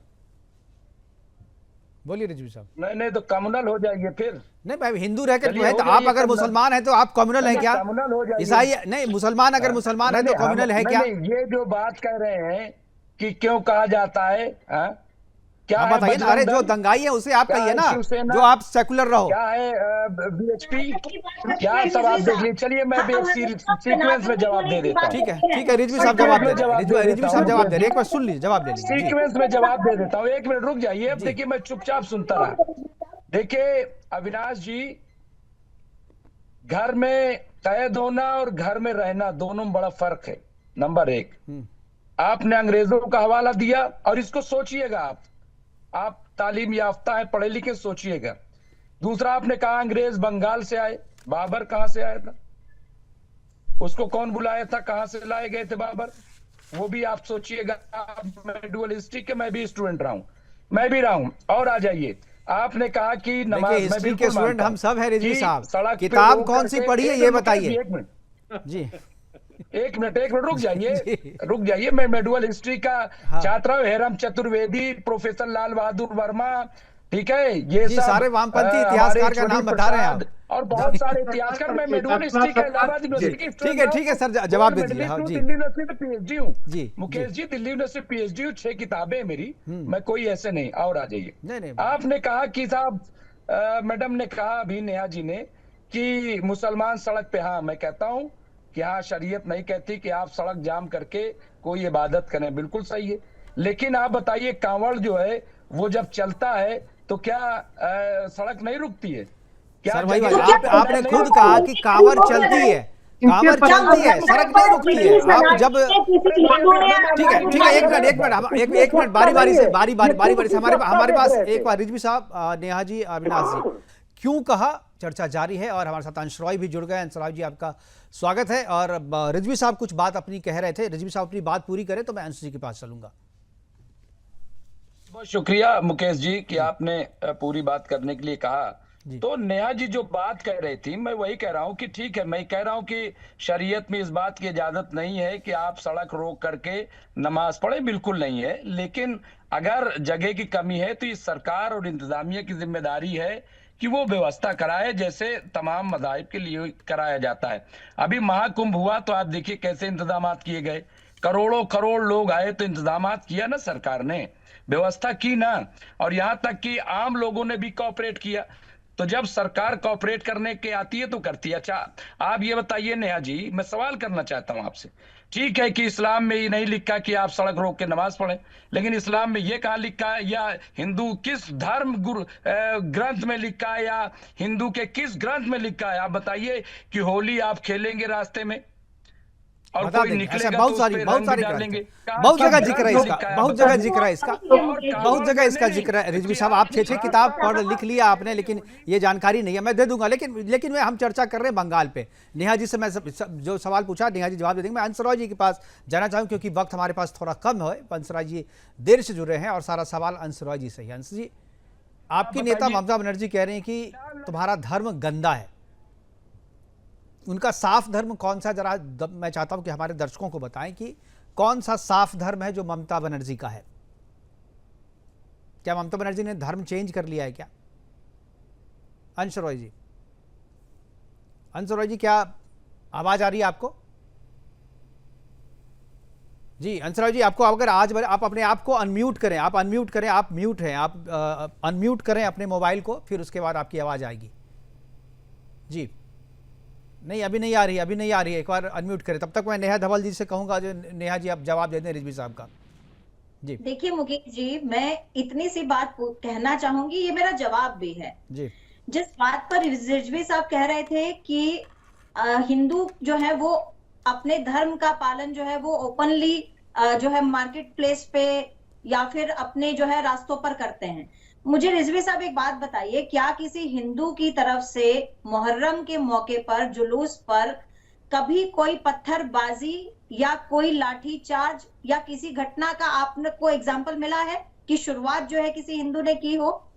बोलिए। रिजवी साहब नहीं तो कम्युनल हो जाएंगे फिर। नहीं भाई, हिंदू रह के तो आप अगर मुसलमान है तो आप कम्युनल है क्या? ईसाई नहीं, मुसलमान अगर मुसलमान है तो कम्युनल है क्या? ये जो बात कह रहे हैं कि क्यों कहा जाता है, क्या बताइए ना। अरे जो दंगाई है उसे आप कहिए ना, जो आप सेकुलर रहो। क्या है बीएचपी, क्या सब आप देख लीजिए। चलिए मैं भी सीक्वेंस में जवाब दे देता हूँ। ठीक है रिजवी साहब जवाब दे रहे हैं। रिजवी साहब जवाब दे रहे हैं, एक बार सुन लीजिए, जवाब दे लीजिए। सीक्वेंस में जवाब दे देता हूँ, 1 मिनट रुक जाइए। अब देखिए मैं चुपचाप सुनता रहा। देखिए अविनाश जी, घर में कैद होना और घर में रहना दोनों में बड़ा फर्क है। नंबर 1, आपने अंग्रेजों का हवाला दिया और इसको सोचिएगा, आप तालीम याफ्ता है, पढ़े लिखे, सोचिएगा। दूसरा आपने कहा अंग्रेज बंगाल से आए। बाबर कहां से आया था? उसको कौन बुलाया था? कहां से लाए गए थे बाबर? वो भी आप सोचिएगा। मैं डुअलिस्टिक के, मैं भी स्टूडेंट रहा हूं, मैं भी रहा हूं। और आ जाइए, आपने कहा कि नमाज, हिस्ट्री के स्टूडेंट हम सब है रिजवी साहब। किताब कौन सी पढ़ी है ये बताइए। 1 मिनट जी, 1 मिनट रुक जाइए। मैं डुअल हिस्ट्री का छात्र हूँ। हेरम चतुर्वेदी, प्रोफेसर लाल बहादुर वर्मा, ठीक है, ये सब सारे वामपंथी इतिहासकार का नाम बता रहे हैं आप। और बहुत सारे इतिहासकार, मैं मेडुअल हिस्ट्री का इलाहाबाद यूनिवर्सिटी की ठीक है सर, जवाब दीजिए। हाँ जी, दिल्ली यूनिवर्सिटी पीएचडी हूँ जी मुकेश जी, दिल्ली यूनिवर्सिटी पीएचडी हूँ, 6 किताबें हैं मेरी, मैं कोई ऐसे नहीं। और आ जाइए, नहीं आपने कहा कि साहब, मैडम ने कहा अभी, नेहा जी ने, कि मुसलमान सड़क पे, हाँ मैं कहता हूँ कि हाँ, शरीयत नहीं कहती कि आप सड़क जाम करके कोई इबादत करें, बिल्कुल सही है। लेकिन आप बताइए, कांवड़ जो है वो जब चलता है तो क्या सड़क नहीं रुकती है? क्या सर भाई, जगह- आपने खुद कहा कि कांवड़ चलती है, कांवड़ चलती है, सड़क नहीं रुकती है। आप जब ठीक है, एक मिनट, बारी से हमारे पास एक बार रिजवी साहब, नेहा जी, अविनाश जी, क्यों कहा, चर्चा जारी है। और हमारे साथ अंश रॉय भी जुड़ गए। अंश रॉय जी, आपका स्वागत है। और रिजवी साहब कुछ बात अपनी कह रहे थे, रिजवी साहब अपनी बात पूरी करें तो मैं अंश जी के पास चलूंगा। बहुत शुक्रिया मुकेश जी कि आपने पूरी बात करने के लिए कहा। तो नेहा जी जो बात कह रही थी, मैं वही कह रहा हूं कि ठीक है, मैं कह रहा हूं कि शरीयत में इस बात की इजाजत नहीं है कि आप सड़क रोक करके नमाज पढ़े, बिल्कुल नहीं है। लेकिन अगर जगह की कमी है तो इस सरकार और इंतजामिया की जिम्मेदारी है कि वो व्यवस्था कराए, जैसे तमाम मज़ाहिब के लिए कराया जाता है। अभी महाकुंभ हुआ तो आप देखिए कैसे इंतजाम किए गए, करोड़ों करोड़ लोग आए तो इंतजाम किया ना सरकार ने, व्यवस्था की ना। और यहां तक कि आम लोगों ने भी कोऑपरेट किया। तो जब सरकार कोऑपरेट करने के आती है तो करती है। अच्छा, आप ये बताइए नेहा जी, मैं सवाल करना चाहता हूं आपसे, ठीक है कि इस्लाम में ये नहीं लिखा कि आप सड़क रोक के नमाज पढ़ें, लेकिन इस्लाम में ये कहाँ लिखा है, या हिंदू किस धर्म ग्रंथ में लिखा है, या हिंदू के किस ग्रंथ में लिखा है? आप बताइए कि होली आप खेलेंगे रास्ते में और कोई निकलेगा तो बहुत उस सारी पे बहुत रंग सारी डालेंगे। बहुत जगह जिक्र है इसका, बहुत जगह जिक्र है इसका, बहुत जगह इसका जिक्र है। रिजवी साहब, आप 6 किताब पढ़ लिख लिया आपने, लेकिन ये जानकारी नहीं है, मैं दे दूंगा। लेकिन हम चर्चा कर रहे हैं बंगाल पे। नेहा जी से मैं जो सवाल पूछा, नेहा जी जवाब दे देंगे। मैं अंशराज जी के पास जाना चाहूँ क्योंकि वक्त हमारे पास थोड़ा कम है। अंशराज जी देर से जुड़े हैं और सारा सवाल अंशराज जी से ही। अंश जी, आपकी नेता ममता बनर्जी कह रही हैं कि तुम्हारा धर्म गंदा है। उनका साफ धर्म कौन सा, जरा मैं चाहता हूं कि हमारे दर्शकों को बताएं कि कौन सा साफ धर्म है जो ममता बनर्जी का है। क्या ममता बनर्जी ने धर्म चेंज कर लिया है क्या? अंश रॉय जी, क्या आवाज आ रही है आपको? जी अंश रॉय जी, आपको अगर आज आप अपने आप को अनम्यूट करें, आप अनम्यूट करें, आप म्यूट हैं, आप अनम्यूट करें अपने मोबाइल को, फिर उसके बाद आपकी आवाज आएगी। जी नहीं, अभी नहीं आ रही है, एक बार अनम्यूट करें। तब तक मैं नेहा धवल जी से कहूंगा, जो नेहा जी आप जवाब दे दें रिजवी साहब का। जी देखिए मुकेश जी, मैं इतनी सी बात कहना चाहूंगी, ये मेरा जवाब भी है जी। जिस बात पर रिजवी साहब कह रहे थे कि हिंदू जो है वो अपने धर्म का पालन जो है वो ओपनली जो है मार्केट प्लेस पे या फिर अपने जो है रास्तों पर करते हैं। मुझे रिजवी साहब एक बात बताइए, क्या किसी हिंदू की तरफ से मुहर्रम के मौके पर जुलूस पर कभी कोई पत्थरबाजी या कोई लाठी चार्ज या किसी घटना का आपने को एग्जाम्पल मिला है कि शुरुआत जो है किसी हिंदू ने की हो?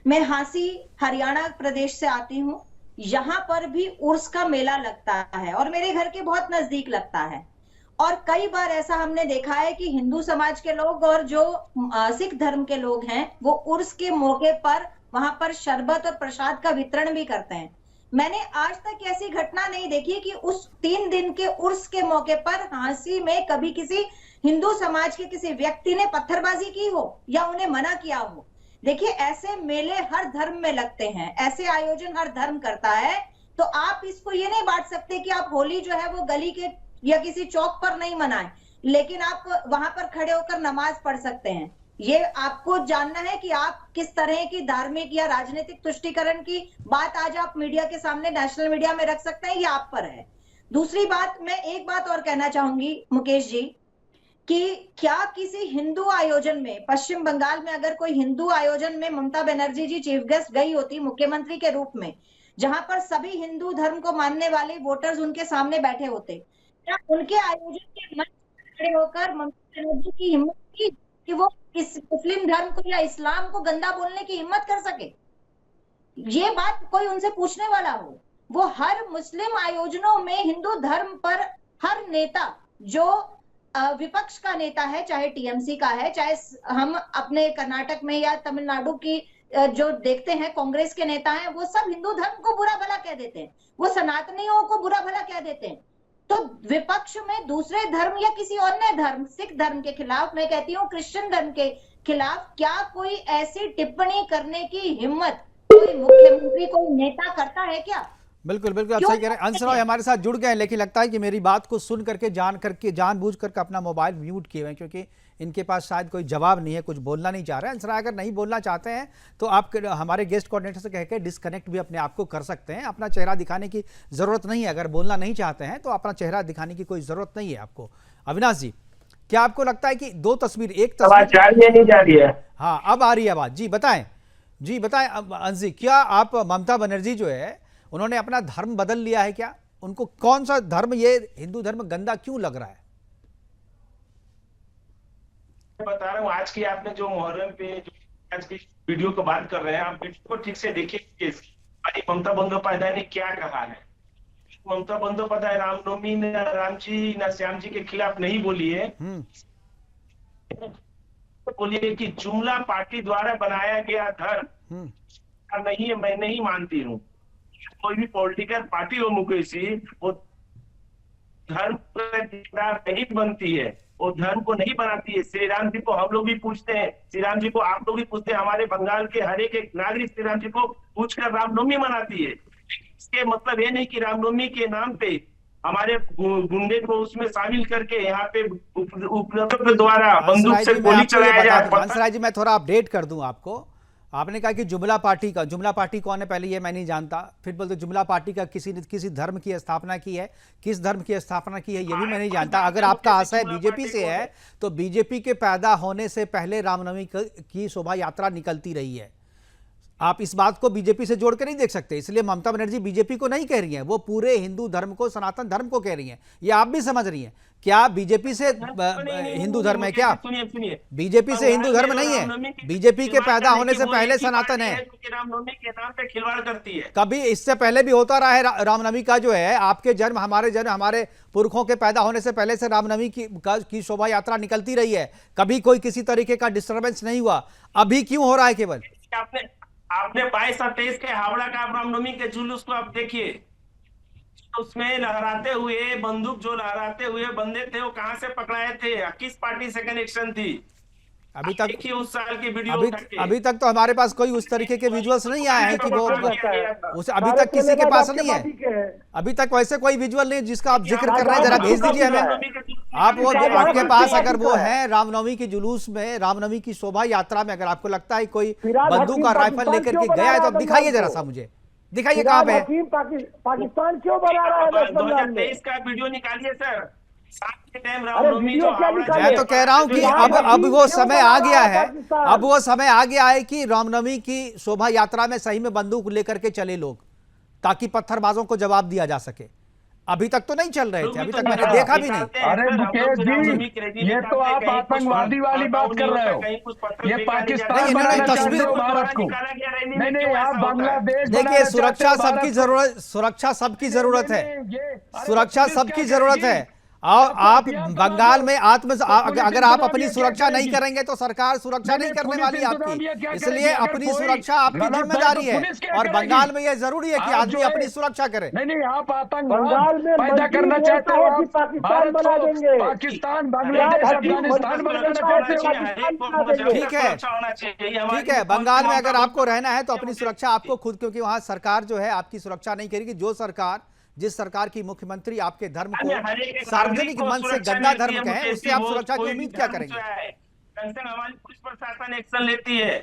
मैं हांसी हरियाणा प्रदेश से आती हूँ, यहाँ पर भी उर्स का मेला लगता है और मेरे घर के बहुत नजदीक लगता है। और कई बार ऐसा हमने देखा है कि हिंदू समाज के लोग और जो सिख धर्म के लोग हैं वो उर्स के मौके पर वहां पर शरबत और प्रसाद का वितरण भी करते हैं। मैंने आज तक ऐसी घटना नहीं देखी कि उस 3 दिन के उर्स के मौके पर हांसी में कभी किसी हिंदू समाज के किसी व्यक्ति ने पत्थरबाजी की हो या उन्हें मना किया हो। देखिए, ऐसे मेले हर धर्म में लगते हैं, ऐसे आयोजन हर धर्म करता है। तो आप इसको ये नहीं बांट सकते कि आप होली जो है वो गली के या किसी चौक पर नहीं मनाएं, लेकिन आप वहां पर खड़े होकर नमाज पढ़ सकते हैं। ये आपको जानना है कि आप किस तरह की धार्मिक या राजनीतिक तुष्टीकरण की बात आज आप मीडिया के सामने, नेशनल मीडिया में रख सकते हैं, ये आप पर है। दूसरी बात, मैं एक बात और कहना चाहूंगी मुकेश जी कि क्या किसी हिंदू आयोजन में, पश्चिम बंगाल में अगर कोई हिंदू आयोजन में ममता बनर्जी जी चीफ गेस्ट गई होती मुख्यमंत्री के रूप में, जहां पर सभी हिंदू धर्म को मानने वाले वोटर्स उनके सामने बैठे होते, क्या उनके आयोजन के मंच खड़े होकर ममता बनर्जी की हिम्मत की कि वो इस मुस्लिम धर्म को या इस्लाम को गंदा बोलने की हिम्मत कर सके? ये बात कोई उनसे पूछने वाला हो? वो हर मुस्लिम आयोजनों में हिंदू धर्म पर हर नेता जो विपक्ष का नेता है, चाहे टीएमसी का है, चाहे हम अपने कर्नाटक में या तमिलनाडु की जो देखते हैं कांग्रेस के नेता हैं, वो सब हिंदू धर्म को बुरा भला कह देते हैं, वो सनातनियों को बुरा भला कह देते हैं। तो विपक्ष में दूसरे धर्म या किसी अन्य धर्म, सिख धर्म के खिलाफ, मैं कहती हूँ क्रिश्चियन धर्म के खिलाफ, क्या कोई ऐसी टिप्पणी करने की हिम्मत कोई मुख्यमंत्री, कोई नेता करता है क्या? बिल्कुल बिल्कुल, आप सही कह रहे हैं। अंसर राव हमारे साथ जुड़ गए हैं, लेकिन लगता है कि मेरी बात को सुन करके जानबूझ करके अपना मोबाइल म्यूट किए हुए हैं, क्योंकि इनके पास शायद कोई जवाब नहीं है, कुछ बोलना नहीं चाह रहे हैं। अंसर राव अगर नहीं बोलना चाहते हैं तो आप हमारे गेस्ट कोऑर्डिनेटर से कह के डिस्कनेक्ट भी अपने आप को कर सकते हैं। अपना चेहरा दिखाने की जरूरत नहीं है, अगर बोलना नहीं चाहते हैं तो अपना चेहरा दिखाने की कोई जरूरत नहीं है आपको। अविनाश जी, क्या आपको लगता है कि दो तस्वीर, एक तस्वीर नहीं जा रही है? हाँ, अब आ रही है बात। जी बताएं अंशी, क्या आप ममता बनर्जी जो है उन्होंने अपना धर्म बदल लिया है क्या? उनको कौन सा धर्म, ये हिंदू धर्म गंदा क्यों लग रहा है? मैं बता रहा हूँ, आज की आपने जो मुहर्रम पे आज की वीडियो को बात कर रहे हैं, आप वीडियो को ठीक से देखिए। ममता बंदोपाध्याय ने क्या कहा है। ममता बंदोपाध्याय रामनवमी न राम जी न श्याम जी के खिलाफ नहीं बोली है, बोलिए कि जुमला पार्टी द्वारा बनाया गया धर्म नहीं है, मैं नहीं मानती हूँ। कोई भी पॉलिटिकल पार्टी हो मुकेश जी, वो धर्म नहीं बनती है, वो धर्म को नहीं बनाती है। श्री राम जी को हम लोग भी पूछते हैं, श्री राम जी को आप लोग भी पूछते हैं, हमारे बंगाल के हर एक नागरिक श्री राम जी को पूछकर रामनवमी मनाती है। इसके मतलब ये नहीं कि रामनवमी के नाम पे हमारे गुंडे को उसमें शामिल करके यहाँ पे उपद्रव द्वारा बंदूक से गोली चलाया जाए। हंसराज जी, मैं थोड़ा अपडेट कर दूं आपको। आपने कहा कि जुमला पार्टी कौन है, पहले ये मैं नहीं जानता, फिर बोलते जुमला पार्टी का किसी धर्म की स्थापना की है, किस धर्म की स्थापना की है ये भी मैं नहीं जानता। अगर आपका आशय बीजेपी से है तो बीजेपी के पैदा होने से पहले रामनवमी की शोभा यात्रा निकलती रही है। आप इस बात को बीजेपी से जोड़ कर नहीं देख सकते, इसलिए ममता बनर्जी बीजेपी को नहीं कह रही हैं, वो पूरे हिंदू धर्म को, सनातन धर्म को कह रही हैं। ये आप भी समझ रही हैं। क्या बीजेपी से हिंदू धर्म है क्या? बीजेपी से हिंदू धर्म नहीं है, बीजेपी के पैदा होने से पहले सनातन है। रामनवमी के नाम पे खिलवाड़ करती है। कभी इससे पहले भी होता रहा है रामनवमी का जो है, आपके जन्म, हमारे पुरखों के पैदा होने से पहले से रामनवमी की शोभा यात्रा निकलती रही है। कभी कोई किसी तरीके का डिस्टर्बेंस नहीं हुआ। अभी क्यों हो रहा है केवल? आपने 22 और 23 के हावड़ा का रामनवमी के जुलूस को आप देखिए, उसमें लहराते हुए बंदूक जो लहराते हुए बंदे थे वो कहां से पकड़ाए थे, किस पार्टी से कनेक्शन थी? अभी तक उस साल की वीडियो अभी तक तो हमारे पास कोई उस तरीके के विजुअल्स नहीं आए हैं कि वो उसे अभी तक किसी के पास नहीं है। अभी तक वैसे कोई विजुअल नहीं जिसका आप जिक्र कर रहे हैं, जरा भेज दीजिए हमें। आप वो आपके पास अगर वो है रामनवमी के जुलूस में, रामनवमी की शोभा यात्रा में, अगर आपको लगता है कोई बंदूक और राइफल लेकर के गया है तो दिखाइए जरा सा, मुझे दिखाइए कहाँ पे है। पाकिस्तान क्यों बना रहा है? 2023 का वीडियो निकालिए सर। मैं तो कह रहा हूं कि अब वो समय आ गया है, अब वो समय आ गया है कि रामनवमी की शोभा यात्रा में सही में बंदूक लेकर के चले लोग, ताकि पत्थरबाजों को जवाब दिया जा सके। अभी तक तो नहीं चल रहे थे, अभी तक मैंने देखा भी नहीं। अरे मुकेश जी, ये तो आप आतंकवादी वाली बात कर रहे हो। ये पाकिस्तान बनाना चाहते हो भारत को। नहीं, आप बांग्लादेश। देखिए, सुरक्षा सबकी जरूरत है, सुरक्षा सबकी जरूरत है। और आप बंगाल में अगर आप अपनी सुरक्षा नहीं करेंगे तो सरकार सुरक्षा नहीं करने वाली आपकी, इसलिए अपनी सुरक्षा आपकी जिम्मेदारी है। और बंगाल में यह जरूरी है कि आदमी अपनी सुरक्षा करे। नहीं, आप आतंकवाद पैदा करना चाहते हो, पाकिस्तान बना देंगे, पाकिस्तान, बांग्लादेश, अफगानिस्तान बनाना चाहते हो। ठीक है, बंगाल में अगर आपको रहना है तो अपनी सुरक्षा आपको खुद, क्योंकि वहां सरकार जो है आपकी सुरक्षा नहीं करेगी। जिस सरकार की मुख्यमंत्री आपके धर्म को सार्वजनिक मन से गंदा धर्म कहे, उससे आप सुरक्षा की उम्मीद क्या करेंगे? हमारी पुलिस प्रशासन एक्शन लेती है।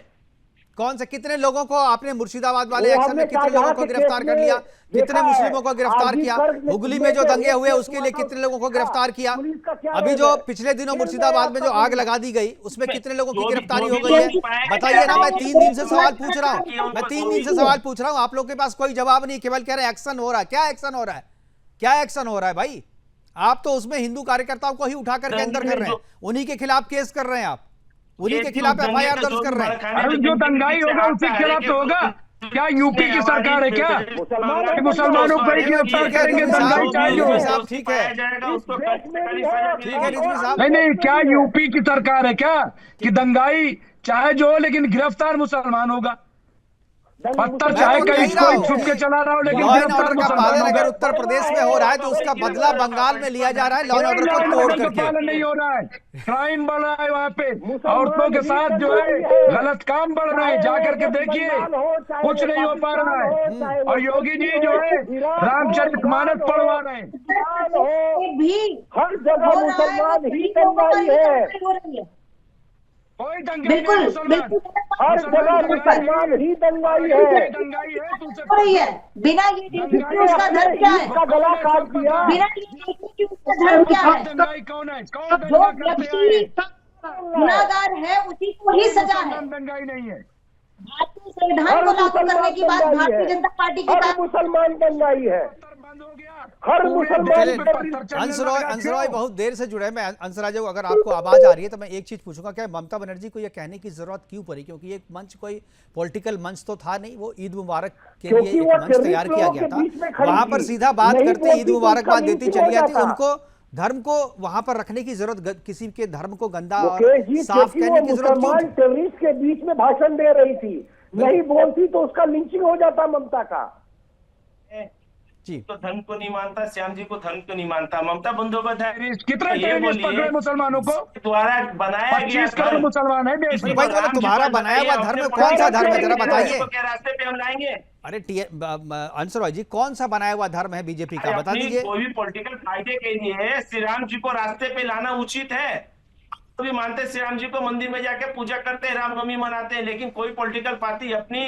कौन से, कितने लोगों को आपने मुर्शिदाबाद वाले एक्शन में कितने लोगों को गिरफ्तार कर लिया, कितने मुस्लिमों को गिरफ्तार किया? हुगली में जो दंगे हुए उसके लिए कितने लोगों को गिरफ्तार किया? अभी जो पिछले दिनों मुर्शिदाबाद में जो आग लगा दी गई उसमें कितने लोगों की गिरफ्तारी हो गई है? बताइए ना। मैं 3 दिन से सवाल पूछ रहा हूँ, आप लोग के पास कोई जवाब नहीं, केवल कह रहे हैं एक्शन हो रहा है। क्या एक्शन हो रहा है? क्या एक्शन हो रहा है भाई? आप तो उसमें हिंदू कार्यकर्ताओं को ही उठा करके अंदर कर रहे हैं, उन्हीं के खिलाफ केस कर रहे हैं, आप उन्हीं के खिलाफ एफआईआर दर्ज कर रहे हैं। अरे जो दंगाई होगा उसके खिलाफ तो होगा। क्या यूपी की सरकार है क्या? मुसलमानों पर ही गिरफ्तार करेंगे दंगाई चाहिए? ठीक है रिजवी साहब। नहीं, क्या यूपी की सरकार है क्या कि दंगाई चाहे जो हो लेकिन गिरफ्तार मुसलमान होगा? पत्थर चाहे कहीं कोई छुप के चला रहा हो, लेकिन लॉ एंड ऑर्डर का पालन अगर उत्तर प्रदेश में हो रहा है तो उसका बदला बंगाल में लिया जा रहा है, लॉ एंड ऑर्डर को तोड़ करके। पालन नहीं हो रहा है, क्राइम बढ़ रहा है वहाँ पे, औरतों के साथ जो है गलत काम बढ़ रहे हैं। जाकर के देखिए, कुछ नहीं हो पा रहा है। और योगी जी जो है रामचरितमानस पढ़वा रहे हैं। भी हर जगह मुसलमान ही दंगाई है, कोई दंगाई बिल्कुल नहीं मुसलमान, हर जगह मुसलमान ही दंगाई है। दंगाई है तुमसे हो रही है बिना ये देखे कि उसका धर्म क्या है, उसका गला काट दिया। बिना ये देखे कि उसका धर्म क्या है। दंगाई कौन है? कौन जो दंगा करते आए? व्यक्ति गुनाहगार है उसी को ही सजा है। दंगाई नहीं है। भारतीय संविधान को लागू करने की बात भारतीय जनता पार्टी की हर मुसलमान दंगाई है, बंद हो गया, हर मुसलमान अंश रॉय बहुत देर से जुड़े हैं। मैं अंशराज, अगर आपको आवाज आ रही है तो मैं एक चीज पूछूंगा, क्या ममता बनर्जी को यह कहने की जरूरत क्यों पड़ी? क्योंकि एक मंच कोई पॉलिटिकल मंच तो था नहीं, वो ईद मुबारक के लिए एक मंच तैयार किया गया था, वहां पर सीधा बात करते ईद मुबारकबाद देती चली जाती। उनको धर्म को वहां पर रखने की जरूरत, किसी के धर्म को गंदा और साफ कहने की जरूरत क्यों? टेररिस्ट के बीच में भाषण दे रही थी, नहीं बोलती तो उसका लिंचिंग हो जाता ममता का। जी तो धर्म को नहीं मानता, श्याम जी को धर्म को नहीं मानता। ममता बंदोपाध्याय कितने टेररिस्ट पकड़े मुसलमानों को? द्वारा बनाया गया 25 करोड़ मुसलमान है देश में। भाई तो तुम्हारा बनाया हुआ धर्म कौन सा धर्म है, जरा बताइए। क्या रास्ते पे हम लाएंगे? अरे अंश रॉय जी, कौन सा बनाया हुआ धर्म है बीजेपी का, बता दीजिए। कोई भी पॉलिटिकल फायदे के लिए श्री राम जी को रास्ते पे लाना उचित है। तो भी मानते श्री राम जी को, मंदिर में जाके पूजा करते हैं, रामनवमी मनाते हैं, लेकिन कोई पॉलिटिकल पार्टी अपनी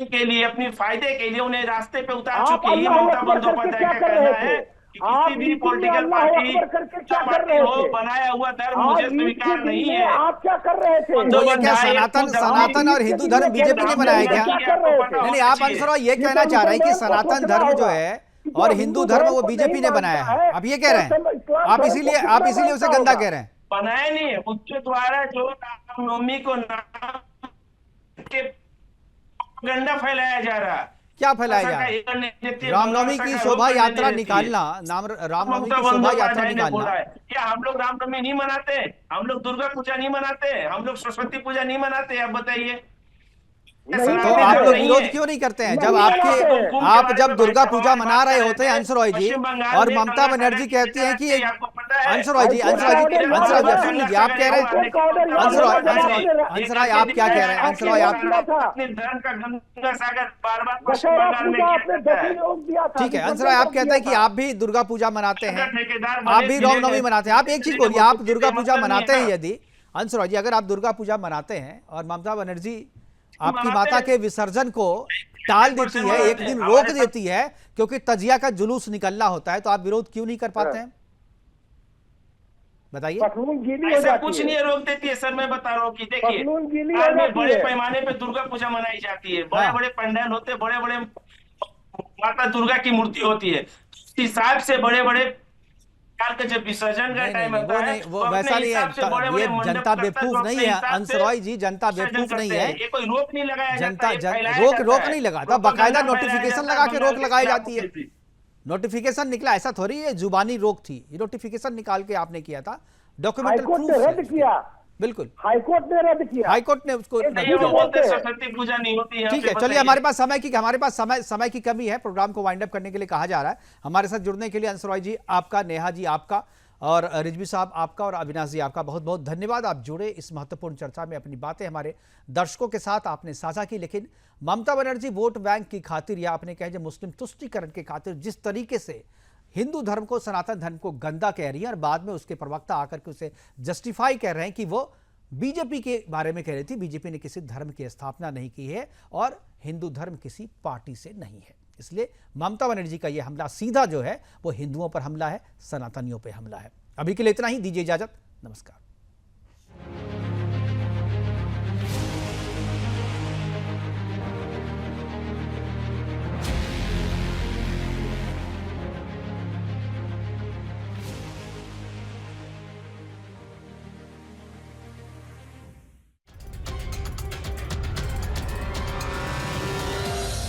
के लिए, अपनी फायदे के लिए उन्हें रास्ते पे उतार चुकी है। ममता बंदोपाध्याय का कहना है कि किसी भी पॉलिटिकल पार्टी हो बनाया हुआ धर्म मुझे स्वीकार नहीं है। आप क्या कर रहे थे? तो ये क्या सनातन और हिंदू धर्म बीजेपी ने बनाया क्या? नहीं, आप अंश रॉय ये कहना चाह रहे हैं कि सनातन धर्म जो है और हिंदू धर्म वो बीजेपी ने बनाया है, आप ये कह रहे हैं? आप इसीलिए उसे गंदा कह रहे हैं? बनाया नहीं है, उसके द्वारा जो रामनवमी को नाम के गंदा फैलाया जा रहा। क्या फैलाया जा रहा? रामनवमी की शोभा यात्रा निकालना, रामनवमी की शोभा यात्रा निकालना। क्या हम लोग रामनवमी नहीं मनाते? हम लोग दुर्गा पूजा नहीं मनाते? हम लोग सरस्वती पूजा नहीं मनाते? आप बताइए। तो आप लोग विरोध क्यों नहीं करते हैं? जब आप जब दुर्गा पूजा मना रहे होते हैं अंश रॉय जी, और ममता बनर्जी कहती हैं कि अंश रॉय जी सुन लीजिए, आप कह रहे हैं अंश रॉय आप क्या कह रहे हैं? अंश रॉय आप धर्म का गंगा सागर बार-बार पश्चिम बंगाल में किया जाता है। ठीक है अंश रॉय, आप कहते हैं कि आप भी दुर्गा पूजा मनाते हैं, आप भी रामनवमी मनाते हैं। आप एक चीज बोलिए, आप दुर्गा पूजा मनाते हैं, यदि अंश रॉय जी अगर आप दुर्गा पूजा मनाते हैं और ममता बनर्जी आपकी माता के विसर्जन को टाल देती है, एक दिन रोक देती है क्योंकि तजिया का जुलूस निकलना होता है, तो आप विरोध क्यों नहीं कर पाते हैं? बताइए। ऐसा कुछ नहीं है, रोक देती है सर। मैं बता रहा हूँ कि देखिए, बड़े पैमाने पे दुर्गा पूजा मनाई जाती है, बड़े बड़े पंडाल होते हैं, बड़े बड़े माता दुर्गा की मूर्ति होती है, हिसाब से बड़े बड़े के जब विसर्जन का टाइम आता है वो वैसा नहीं है। ये जनता बेवकूफ नहीं है अंश रॉय जी, जनता बेवकूफ नहीं है। ये कोई रोक नहीं लगाया जनता रोक नहीं लगाता, बाकायदा नोटिफिकेशन लगा के रोक लगाई जाती है। नोटिफिकेशन निकला, ऐसा थोड़ी है जुबानी रोक थी, ये नोटिफिकेशन निकाल के आपने किया था, डॉक्यूमेंटरी प्रूफ रद्द किया। बिल्कुल, हाईकोर्ट ने रद्द किया, हाईकोर्ट ने उसको सरस्वती पूजा नहीं होती है। ठीक है, चलिए हमारे पास समय की कमी है, प्रोग्राम को वाइंड अप करने के लिए कहा जा रहा है। हमारे साथ जुड़ने के लिए अंश रॉय जी आपका, नेहा जी आपका, और रिजवी साहब आपका, और अविनाश जी आपका बहुत बहुत धन्यवाद। आप जुड़े इस महत्वपूर्ण चर्चा में, अपनी बातें हमारे दर्शकों के साथ आपने साझा की। लेकिन ममता बनर्जी वोट बैंक की खातिर, या आपने कहे मुस्लिम तुष्टीकरण की खातिर जिस तरीके से हिंदू धर्म को, सनातन धर्म को गंदा कह रही है, और बाद में उसके प्रवक्ता आकर के उसे जस्टिफाई कह रहे हैं कि वो बीजेपी के बारे में कह रही थी, बीजेपी ने किसी धर्म की स्थापना नहीं की है और हिंदू धर्म किसी पार्टी से नहीं है। इसलिए ममता बनर्जी का यह हमला सीधा जो है वो हिंदुओं पर हमला है, सनातनियों पर हमला है। अभी के लिए इतना ही, दीजिए इजाजत, नमस्कार।